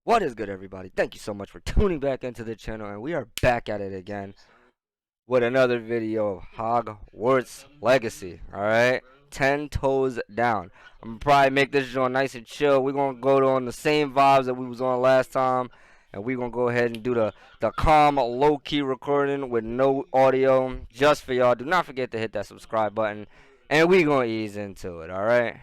What is good, everybody? Thank you so much for tuning back into the channel, and we are back at it again with another video of Hogwarts Legacy. Alright? 10 toes down. I'm gonna probably make this joint nice and chill. We're gonna go on the same vibes that we was on last time, and we're gonna go ahead and do the calm, low-key recording with no audio just for y'all. Do not forget to hit that subscribe button, and we gonna ease into it, alright?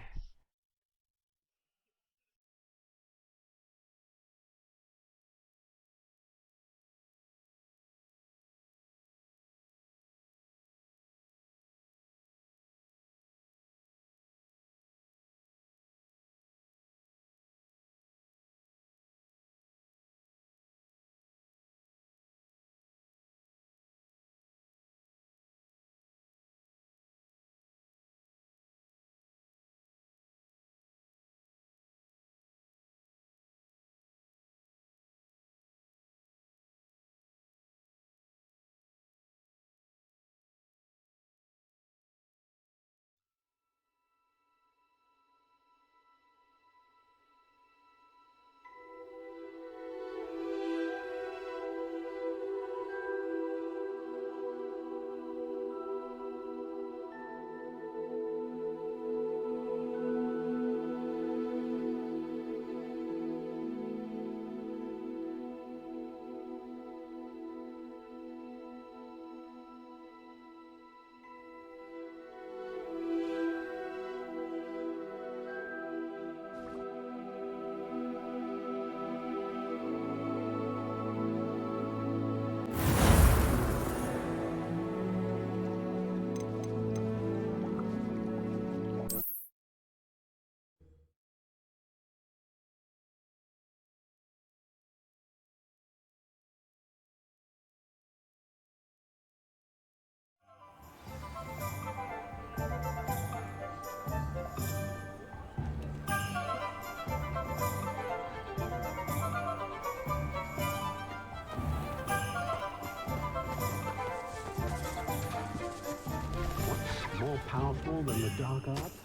More powerful than the dark arts?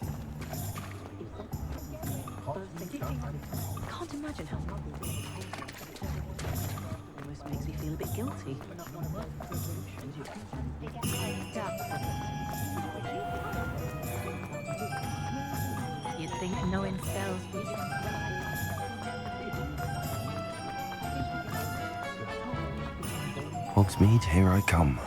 Can't imagine how almost makes me feel a bit guilty. You'd think knowing spells Hogsmeade, here I come.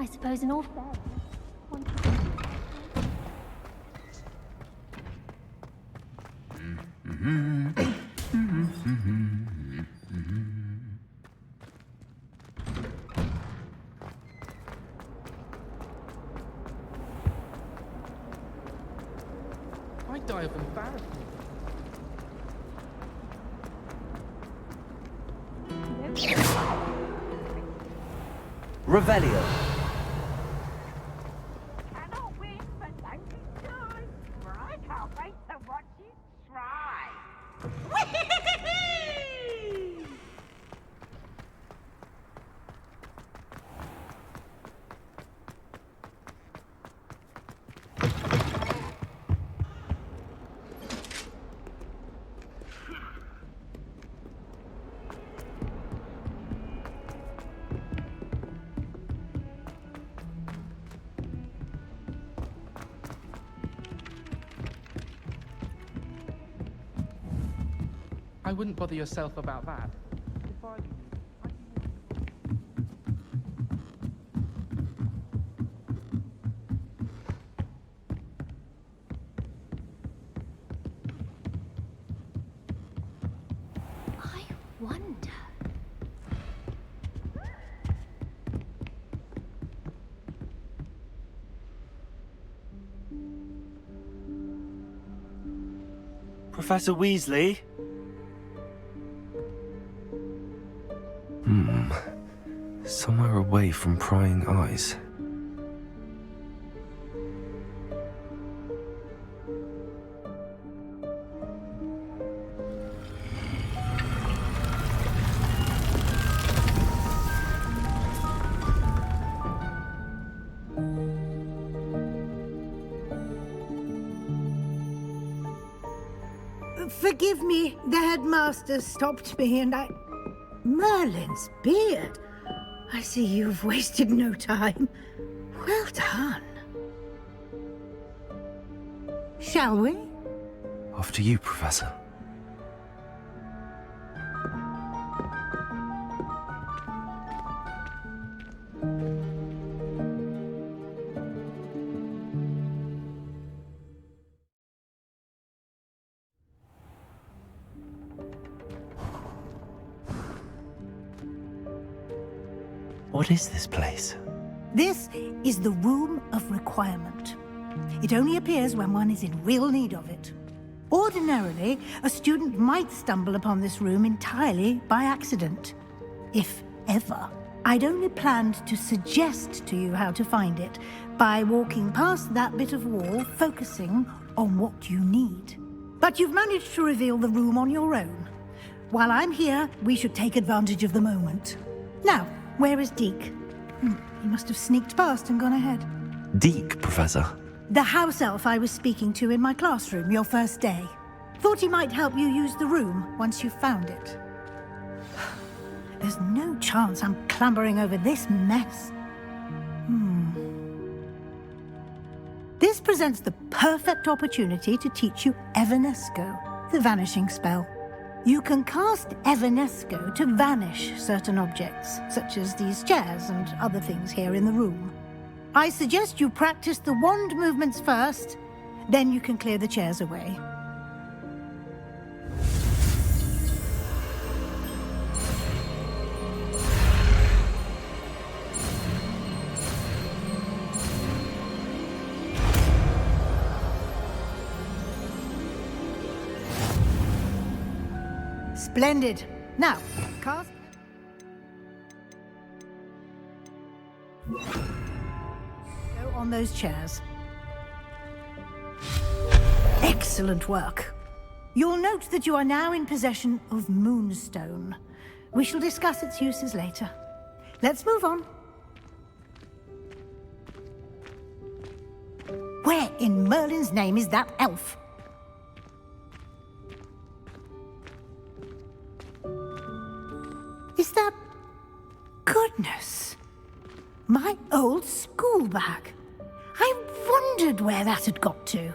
I suppose in all fairness, one I die of embarrassment. Revelio. Cannot win, but don't be shy, for I can't wait to watch you try. I wouldn't bother yourself about that. If I... I wonder. Professor Weasley? Somewhere away from prying eyes. Forgive me, the headmaster stopped me and I... Merlin's beard. I see you've wasted no time. Well done. Shall we? After you, Professor. What is this place? This is the Room of Requirement. It only appears when one is in real need of it. Ordinarily, a student might stumble upon this room entirely by accident. If ever. I'd only planned to suggest to you how to find it by walking past that bit of wall, focusing on what you need. But you've managed to reveal the room on your own. While I'm here, we should take advantage of the moment. Now, where is Deke? He must have sneaked past and gone ahead. Deke, Professor. The house elf I was speaking to in my classroom your first day. Thought he might help you use the room once you found it. There's no chance I'm clambering over this mess. This presents the perfect opportunity to teach you Evanesco, the vanishing spell. You can cast Evanesco to vanish certain objects, such as these chairs and other things here in the room. I suggest you practice the wand movements first, then you can clear the chairs away. Splendid. Now, cast. Go on those chairs. Excellent work. You'll note that you are now in possession of Moonstone. We shall discuss its uses later. Let's move on. Where in Merlin's name is that elf? Is that... Goodness! My old school bag. I wondered where that had got to.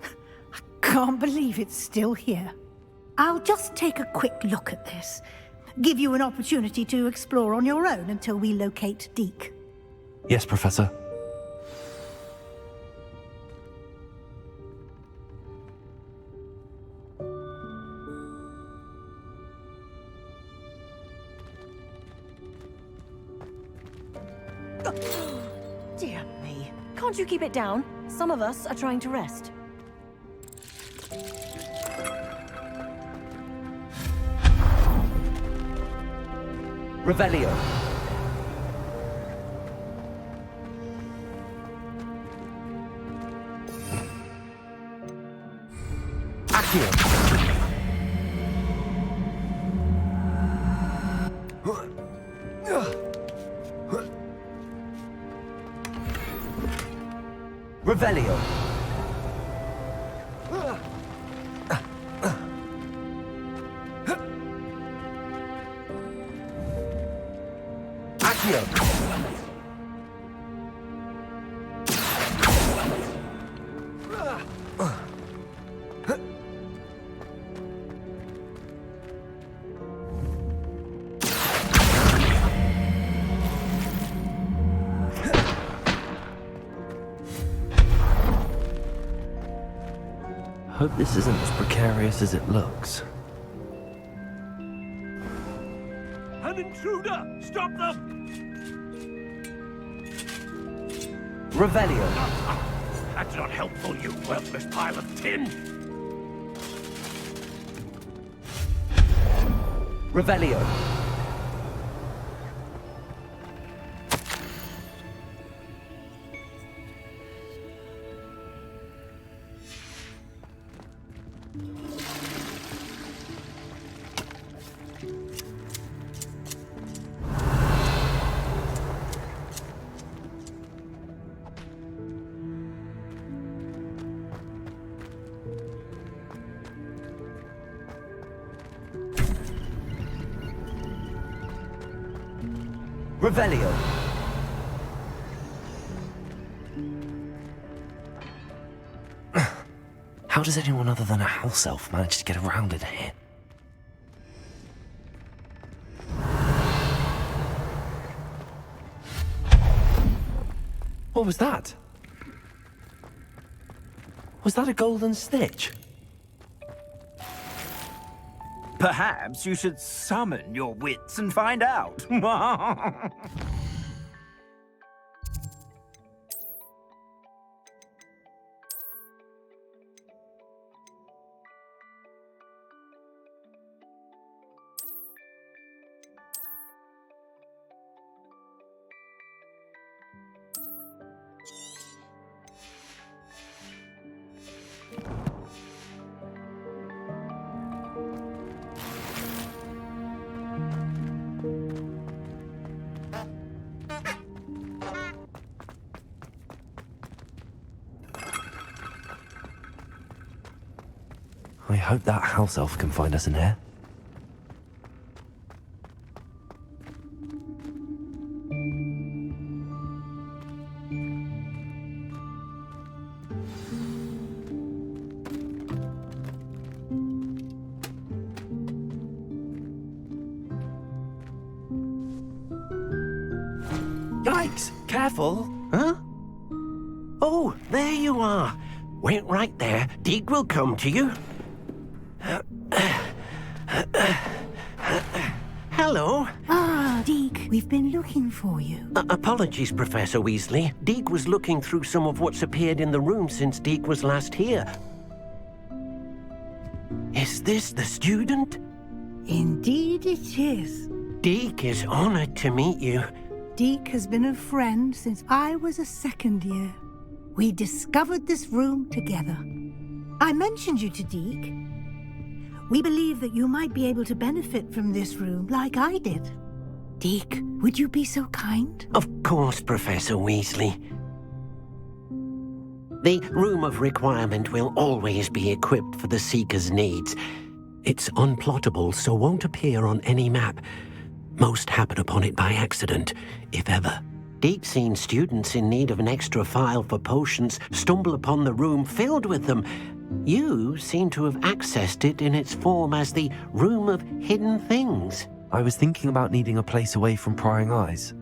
I can't believe it's still here. I'll just take a quick look at this. Give you an opportunity to explore on your own until we locate Deke. Yes, Professor. Dear me. Can't you keep it down? Some of us are trying to rest. Revelio. Accio. Revelio. Accio. Hope this isn't as precarious as it looks. An intruder! Stop them! Revelio. That's not helpful, you worthless pile of tin! Revelio. Revelio. How does anyone other than a house elf manage to get around in here? What was that? Was that a golden stitch? Perhaps you should summon your wits and find out. I hope that house elf can find us in here. Yikes! Careful! Huh? Oh, there you are. Wait right there. Deke will come to you. Hello. Ah, Deke, we've been looking for you. Apologies, Professor Weasley. Deke was looking through some of what's appeared in the room since Deke was last here. Is this the student? Indeed it is. Deke is honored to meet you. Deke has been a friend since I was a second year. We discovered this room together. I mentioned you to Deke. We believe that you might be able to benefit from this room like I did. Deke, would you be so kind? Of course, Professor Weasley. The Room of Requirement will always be equipped for the Seeker's needs. It's unplottable, so won't appear on any map. Most happen upon it by accident, if ever. Deke's seen students in need of an extra file for potions stumble upon the room filled with them. You seem to have accessed it in its form as the Room of Hidden Things. I was thinking about needing a place away from prying eyes.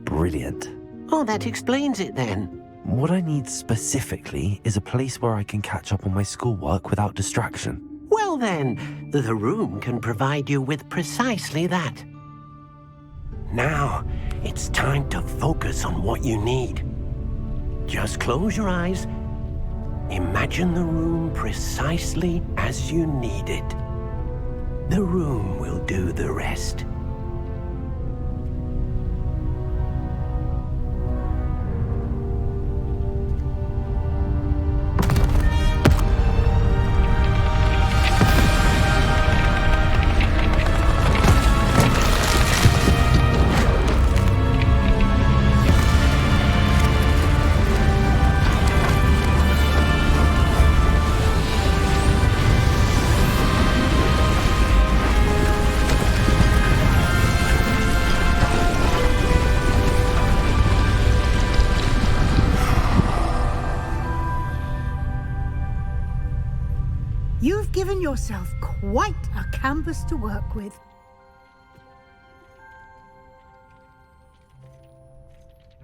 Brilliant. Oh, that explains it then. What I need specifically is a place where I can catch up on my schoolwork without distraction. Well then, the room can provide you with precisely that. Now, it's time to focus on what you need. Just close your eyes. Imagine the room precisely as you need it. The room will do the rest. You've given yourself quite a canvas to work with.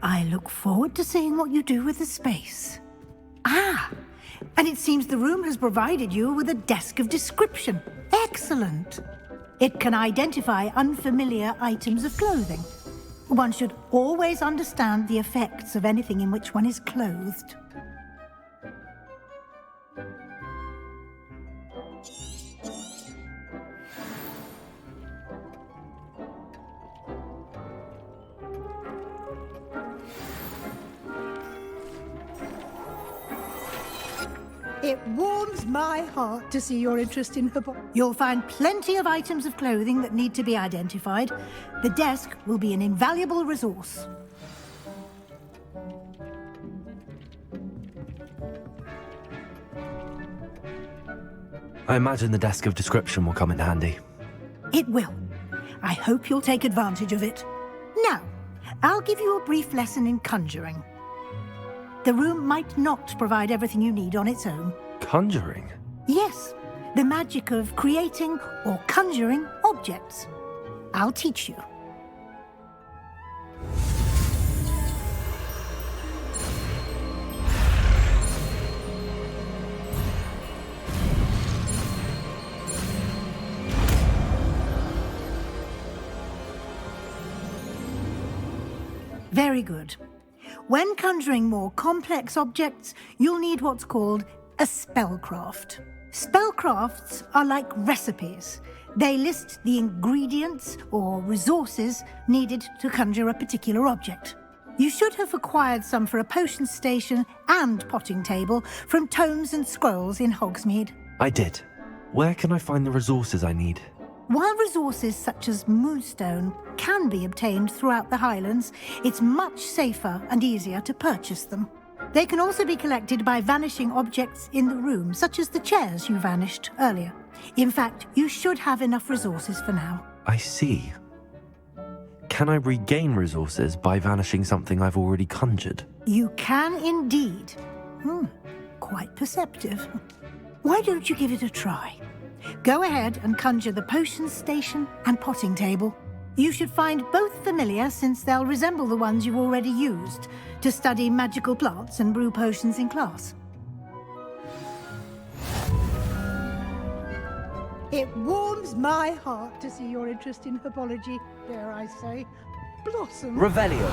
I look forward to seeing what you do with the space. Ah, And it seems the room has provided you with a desk of description. Excellent. It can identify unfamiliar items of clothing. One should always understand the effects of anything in which one is clothed. It warms my heart to see your interest in her. You'll find plenty of items of clothing that need to be identified. The desk will be an invaluable resource. I imagine the desk of description will come in handy. It will. I hope you'll take advantage of it. Now, I'll give you a brief lesson in conjuring. The room might not provide everything you need on its own. Conjuring? Yes, the magic of creating or conjuring objects. I'll teach you. Very good. When conjuring more complex objects, you'll need what's called a spellcraft. Spellcrafts are like recipes. They list the ingredients or resources needed to conjure a particular object. You should have acquired some for a potion station and potting table from tomes and scrolls in Hogsmeade. I did. Where can I find the resources I need? While resources such as moonstone can be obtained throughout the Highlands, it's much safer and easier to purchase them. They can also be collected by vanishing objects in the room, such as the chairs you vanished earlier. In fact, you should have enough resources for now. I see. Can I regain resources by vanishing something I've already conjured? You can indeed. Quite perceptive. Why don't you give it a try? Go ahead and conjure the potion station and potting table. You should find both familiar, since they'll resemble the ones you've already used to study magical plants and brew potions in class. It warms my heart to see your interest in herbology, dare I say. Blossom. Revelio.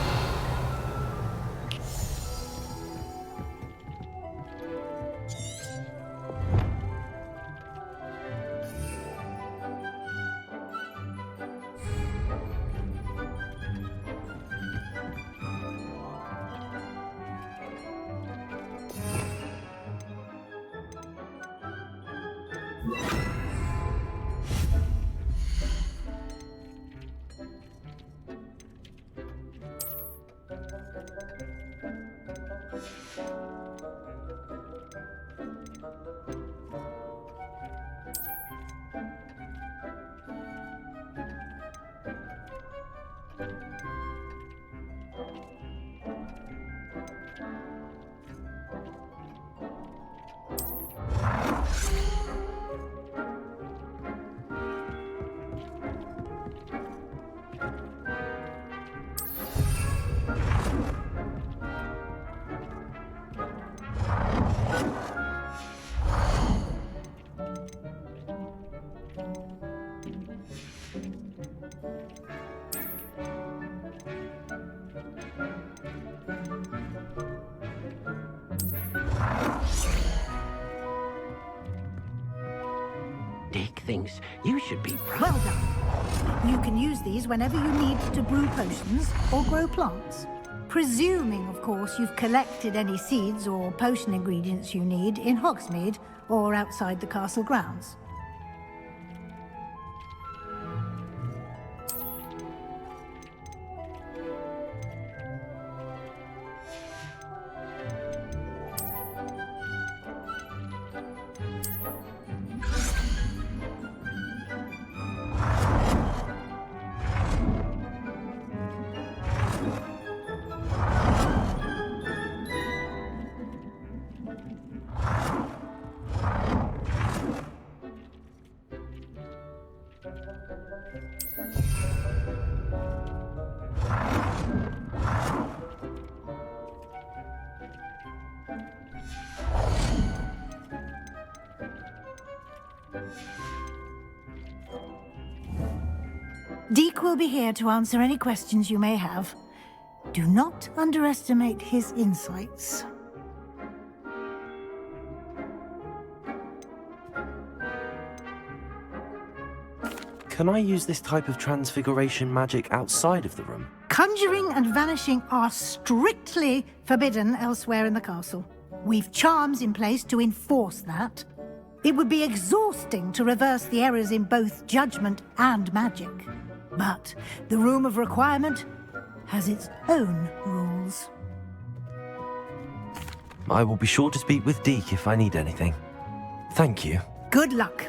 Dick thinks you should be proud. Well done. You can use these whenever you need to brew potions or grow plants. Presuming, of course, you've collected any seeds or potion ingredients you need in Hogsmeade or outside the castle grounds. Deke will be here to answer any questions you may have. Do not underestimate his insights. Can I use this type of transfiguration magic outside of the room? Conjuring and vanishing are strictly forbidden elsewhere in the castle. We've charms in place to enforce that. It would be exhausting to reverse the errors in both judgment and magic. But the Room of Requirement has its own rules. I will be sure to speak with Deke if I need anything. Thank you. Good luck.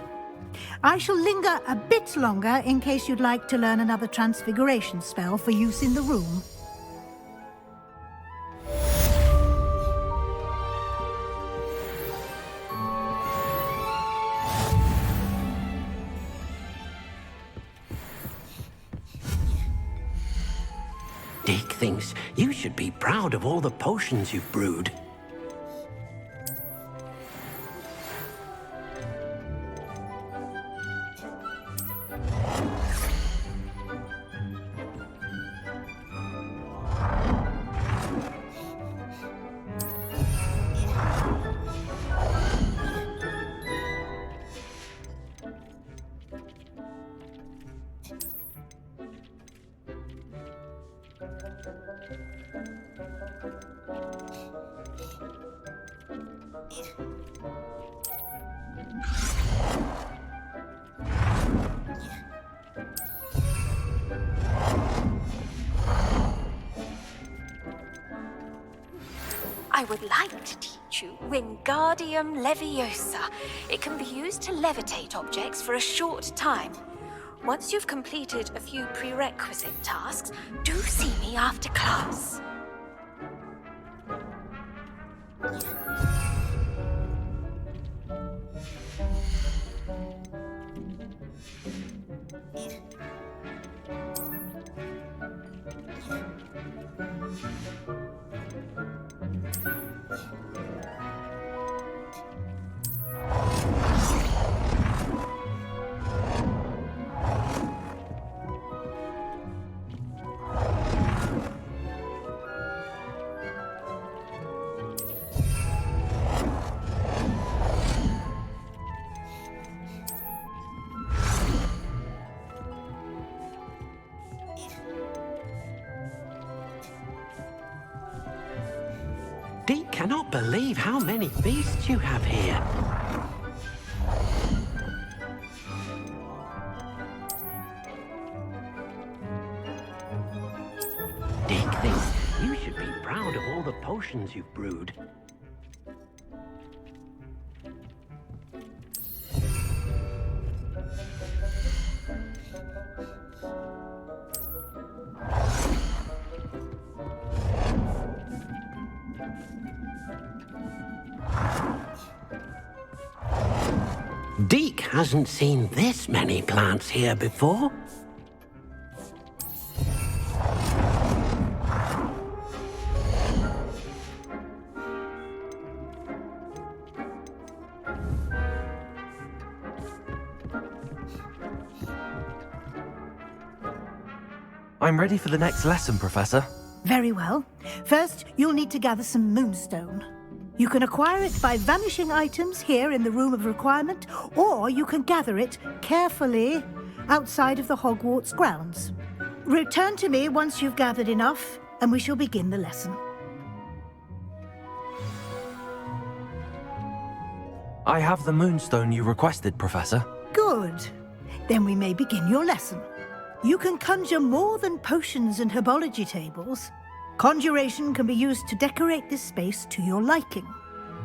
I shall linger a bit longer in case you'd like to learn another transfiguration spell for use in the room. Deke thinks you should be proud of all the potions you've brewed. I would like to teach you Wingardium Leviosa. It can be used to levitate objects for a short time. Once you've completed a few prerequisite tasks, do see me after class. Deke cannot believe how many beasts you have here. Deke thinks you should be proud of all the potions you've brewed. Deke hasn't seen this many plants here before. I'm ready for the next lesson, Professor. Very well. First, you'll need to gather some moonstone. You can acquire it by vanishing items here in the Room of Requirement, or you can gather it carefully outside of the Hogwarts grounds. Return to me once you've gathered enough, and we shall begin the lesson. I have the moonstone you requested, Professor. Good. Then we may begin your lesson. You can conjure more than potions and herbology tables. Conjuration can be used to decorate this space to your liking.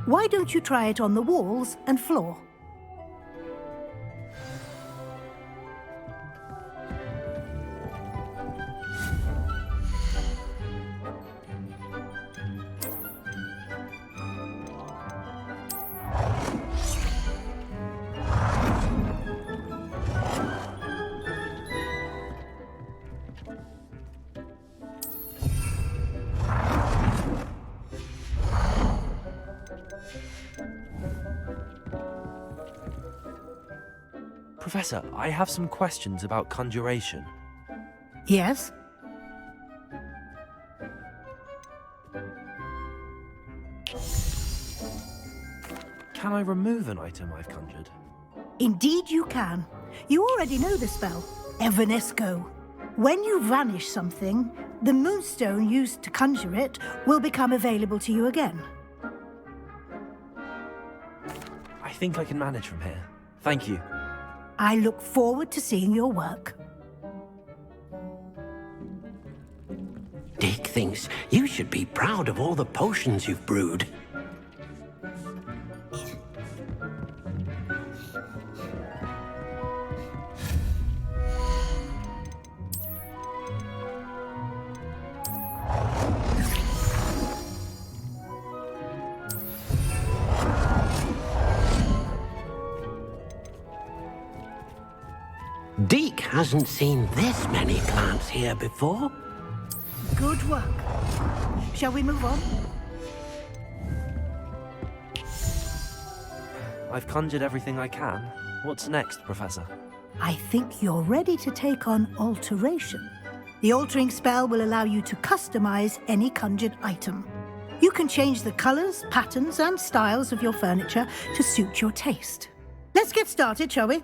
Why don't you try it on the walls and floor? Professor, I have some questions about conjuration. Yes? Can I remove an item I've conjured? Indeed you can. You already know the spell, Evanesco. When you vanish something, the moonstone used to conjure it will become available to you again. I think I can manage from here. Thank you. I look forward to seeing your work. Dick thinks you should be proud of all the potions you've brewed. Deke hasn't seen this many plants here before. Good work. Shall we move on? I've conjured everything I can. What's next, Professor? I think you're ready to take on alteration. The altering spell will allow you to customize any conjured item. You can change the colors, patterns, and styles of your furniture to suit your taste. Let's get started, shall we?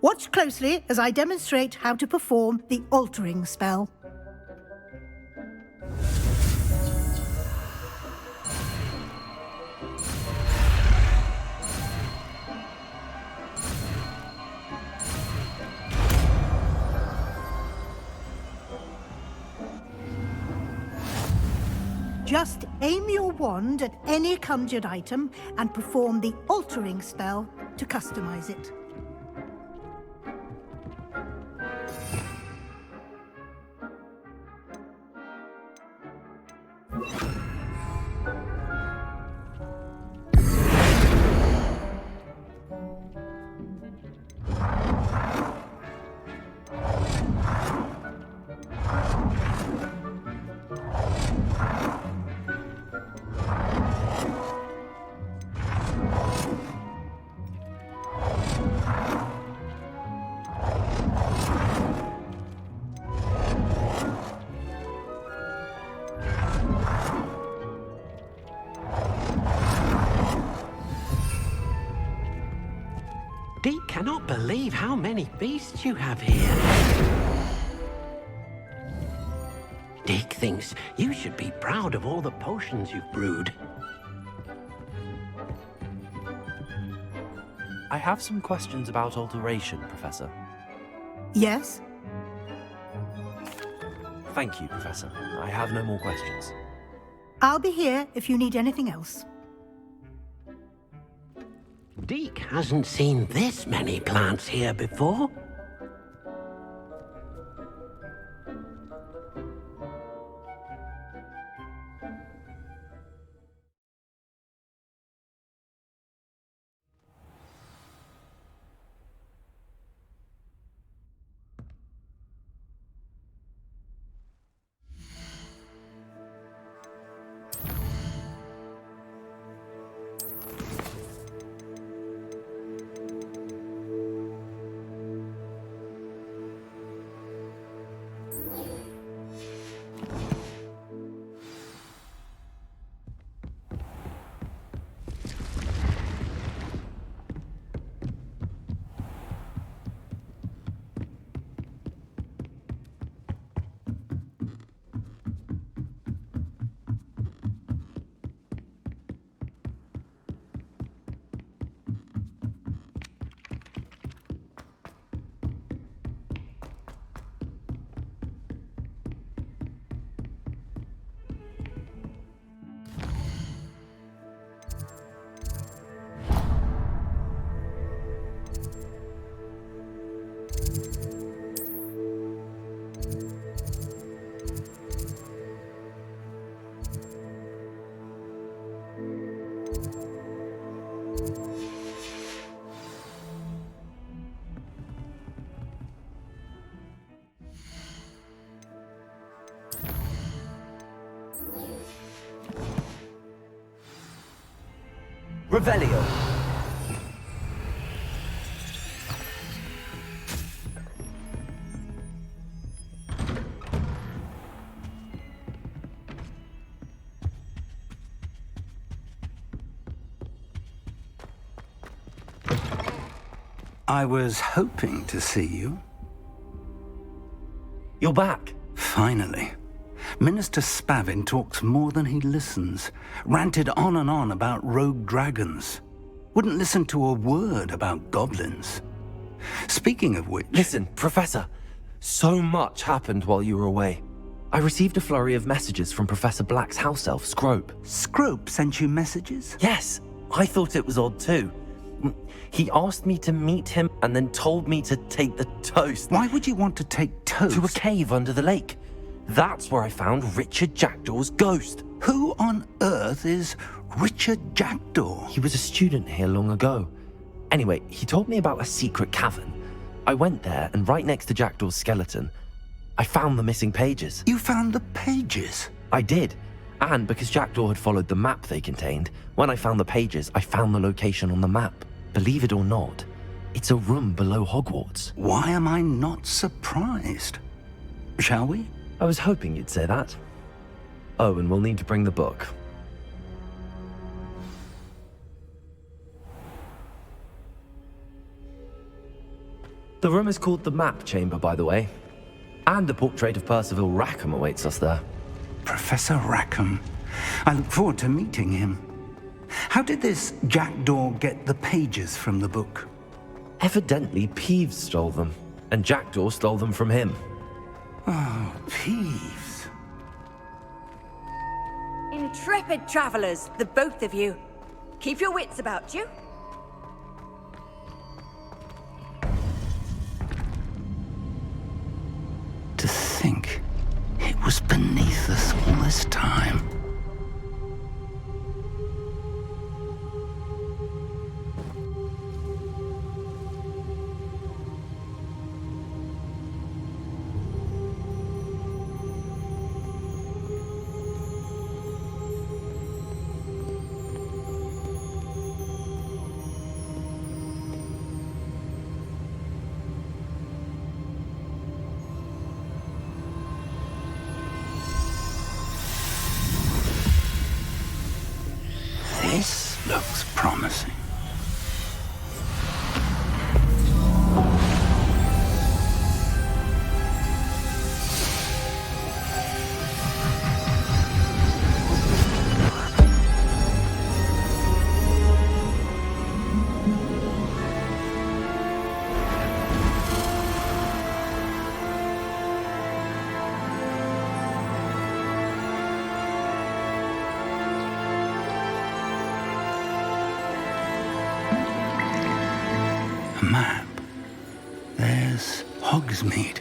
Watch closely as I demonstrate how to perform the altering spell. Just aim your wand at any conjured item and perform the altering spell to customize it. Deke cannot believe how many beasts you have here. Deke thinks you should be proud of all the potions you've brewed. I have some questions about alteration, Professor. Yes? Thank you, Professor. I have no more questions. I'll be here if you need anything else. Deke hasn't seen this many plants here before. Revelio. I was hoping to see you. You're back. Finally. Minister Spavin talks more than he listens. Ranted on and on about rogue dragons. Wouldn't listen to a word about goblins. Speaking of which... Listen, Professor. So much happened while you were away. I received a flurry of messages from Professor Black's house elf, Scrope. Scrope sent you messages? Yes. I thought it was odd too. He asked me to meet him and then told me to take the toast. Why would you want to take toast? To a cave under the lake. That's where I found Richard Jackdaw's ghost. Who on earth is Richard Jackdaw? He was a student here long ago. Anyway, he told me about a secret cavern. I went there, and right next to Jackdaw's skeleton, I found the missing pages. You found the pages? I did. And because Jackdaw had followed the map they contained, when I found the pages, I found the location on the map. Believe it or not, it's a room below Hogwarts. Why am I not surprised? Shall we? I was hoping you'd say that. Oh, and we'll need to bring the book. The room is called the Map Chamber, by the way. And a portrait of Percival Rackham awaits us there. Professor Rackham. I look forward to meeting him. How did this Jackdaw get the pages from the book? Evidently, Peeves stole them, and Jackdaw stole them from him. Oh, Peeves. Intrepid travelers, the both of you. Keep your wits about you. To think it was beneath us all this time. This looks promising. A map. There's Hogsmeade.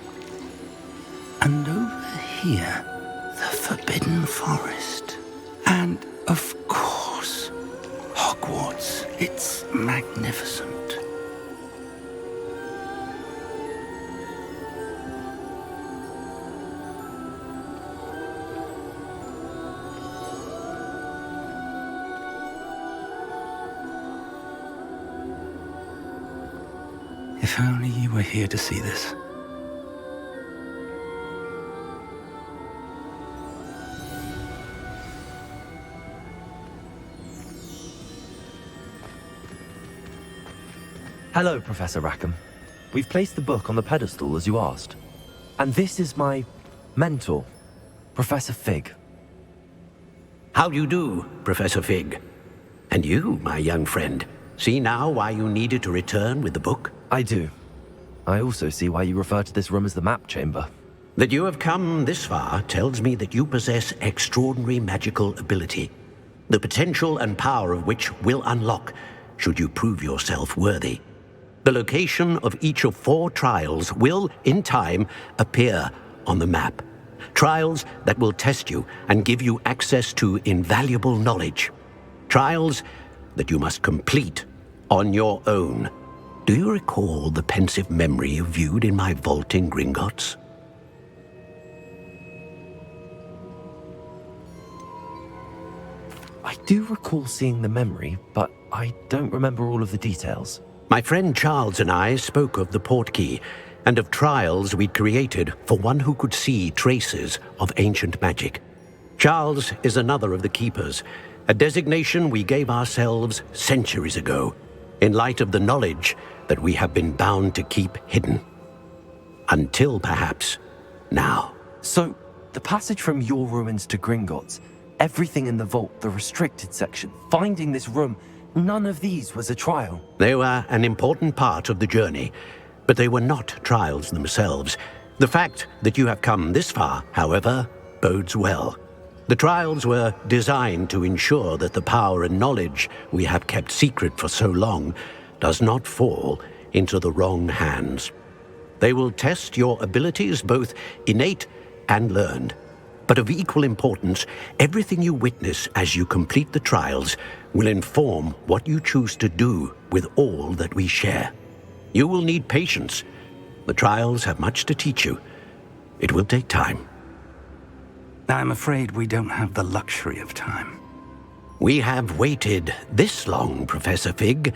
And over here, the Forbidden Forest. And, of course, Hogwarts. It's magnificent. If only you were here to see this. Hello, Professor Rackham. We've placed the book on the pedestal as you asked. And this is my mentor, Professor Fig. How do you do, Professor Fig? And you, my young friend, see now why you needed to return with the book? I do. I also see why you refer to this room as the Map Chamber. That you have come this far tells me that you possess extraordinary magical ability, the potential and power of which will unlock should you prove yourself worthy. The location of each of 4 trials will, in time, appear on the map. Trials that will test you and give you access to invaluable knowledge. Trials that you must complete on your own. Do you recall the pensive memory you viewed in my vault in Gringotts? I do recall seeing the memory, but I don't remember all of the details. My friend Charles and I spoke of the portkey and of trials we'd created for one who could see traces of ancient magic. Charles is another of the keepers, a designation we gave ourselves centuries ago, in light of the knowledge that we have been bound to keep hidden. Until perhaps now. So, the passage from your ruins to Gringotts, everything in the vault, the restricted section, finding this room, none of these was a trial. They were an important part of the journey, but they were not trials themselves. The fact that you have come this far, however, bodes well. The trials were designed to ensure that the power and knowledge we have kept secret for so long does not fall into the wrong hands. They will test your abilities, both innate and learned. But of equal importance, everything you witness as you complete the trials will inform what you choose to do with all that we share. You will need patience. The trials have much to teach you. It will take time. I'm afraid we don't have the luxury of time. We have waited this long, Professor Fig.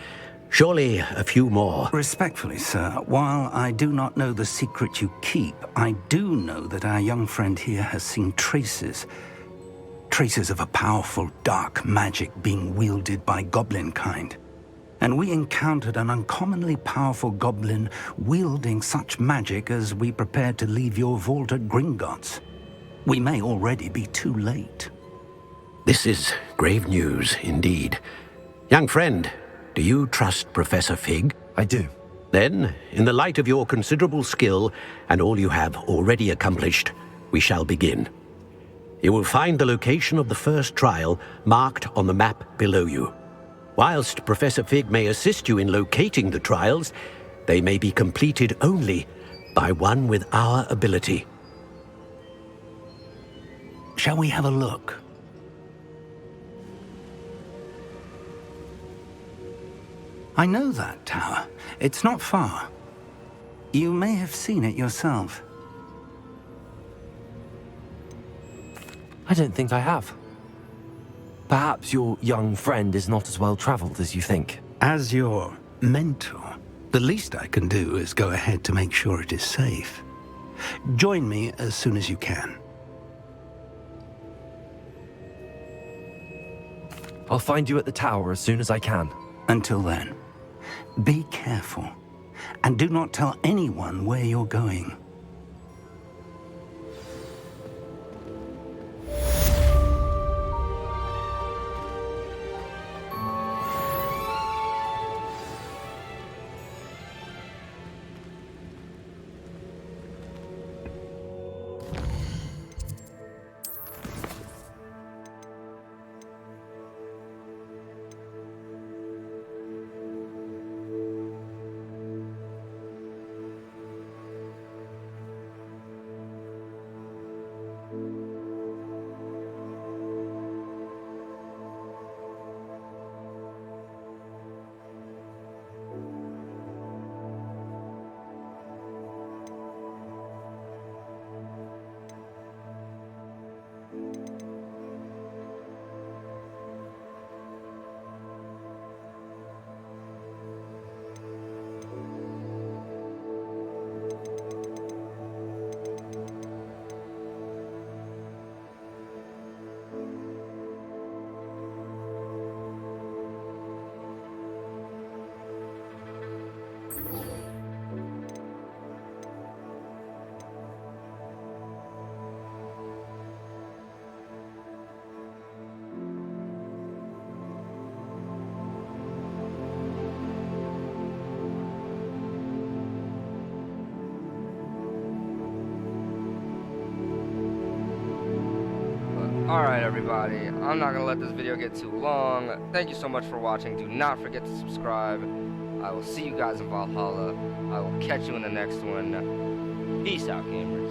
Surely a few more. Respectfully, sir, while I do not know the secret you keep, I do know that our young friend here has seen traces of a powerful dark magic being wielded by goblin kind. And we encountered an uncommonly powerful goblin wielding such magic as we prepared to leave your vault at Gringotts. We may already be too late. This is grave news indeed. Young friend, do you trust Professor Fig? I do. Then, in the light of your considerable skill and all you have already accomplished, we shall begin. You will find the location of the first trial marked on the map below you. Whilst Professor Fig may assist you in locating the trials, they may be completed only by one with our ability. Shall we have a look? I know that tower. It's not far. You may have seen it yourself. I don't think I have. Perhaps your young friend is not as well traveled as you think. As your mentor, the least I can do is go ahead to make sure it is safe. Join me as soon as you can. I'll find you at the tower as soon as I can. Until then, be careful, and do not tell anyone where you're going. Alright everybody, I'm not gonna let this video get too long. Thank you so much for watching. Do not forget to subscribe. I will see you guys in Valhalla. I will catch you in the next one. Peace out, gamers.